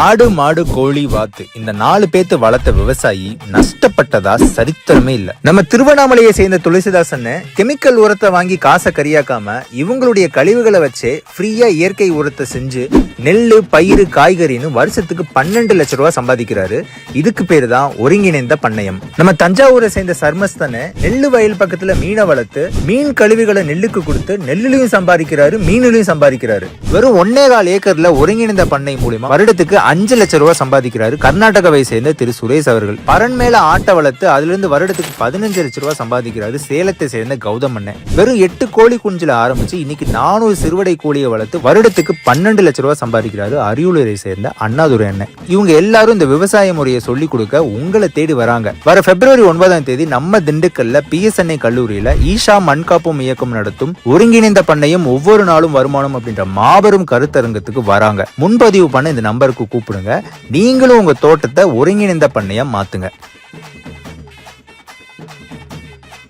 ஆடு மாடு கோழி வாத்து இந்த 4 பேத்து வளர்த்த விவசாயி நஷ்டப்பட்டதா சரித்திரமே இல்ல. நம்ம திருவண்ணாமலையை சேர்ந்த துளசிதாசன் கெமிக்கல் உரத்தை வாங்கி காசை கரியாக்காம இவங்களுடைய கழிவுகளை வச்சு ஃப்ரீயா இயற்கை உரத்தை செஞ்சு நெல்லு பயிறு காய்கறின்னு வருஷத்துக்கு 12 லட்சம் ரூபாய் சம்பாதிக்கிறாரு. இதுக்கு பேரு தான் ஒருங்கிணைந்த பண்ணையம். நம்ம தஞ்சாவூரை சேர்ந்த சர்மஸ்தன் நெல்லு வயல் பக்கத்துல மீனை வளர்த்து மீன் கழிவுகளை நெல்லுக்கு கொடுத்து நெல்லுலையும் சம்பாதிக்கிறாரு, மீனுலையும் சம்பாதிக்கிறாரு. வெறும் 1.25 ஏக்கர்ல ஒருங்கிணைந்த பண்ணை மூலமா வருடத்துக்கு 5 லட்சம் ரூபாய் சம்பாதிக்கிறாரு. கர்நாடகாவை சேர்ந்த திரு சுரேஷ் அவர்கள் பரன் மேல ஆட்டை வளர்த்து அதுல இருந்து வருடத்துக்கு 15 லட்சம் ரூபாய் சம்பாதிக்கிறாரு. சேலத்தை சேர்ந்த கௌதம் அண்ணன் வெறும் 8 கோழி குஞ்சுல ஆரம்பிச்சு இன்னைக்கு 400 சிறுவடை கோழியை வளர்த்து வருடத்துக்கு 12 லட்சம் ரூபாய் சம்பாதிக்கிறாரு. அரியலூரை சேர்ந்த அண்ணாதுரை அண்ணன். இவங்க எல்லாரும் இந்த விவசாய முறையை சொல்லி கொடுக்க உங்களை தேடி வராங்க. வர பிப்ரவரி 9ஆம் தேதி நம்ம திண்டுக்கல்ல PSNI கல்லூரியில ஈஷா மண்காப்பும் இயக்கம் நடத்தும் ஒருங்கிணைந்த பண்ணையம் ஒவ்வொரு நாளும் வருமானம் அப்படின்ற மாபெரும் கருத்தரங்கத்துக்கு வராங்க. முன்பதிவு பண்ண இந்த நம்பருக்கு கூப்பிடுங்க. நீங்களும் உங்க தோட்டத்தை ஒருங்கிணைந்த பண்ணையம் மாத்துங்க.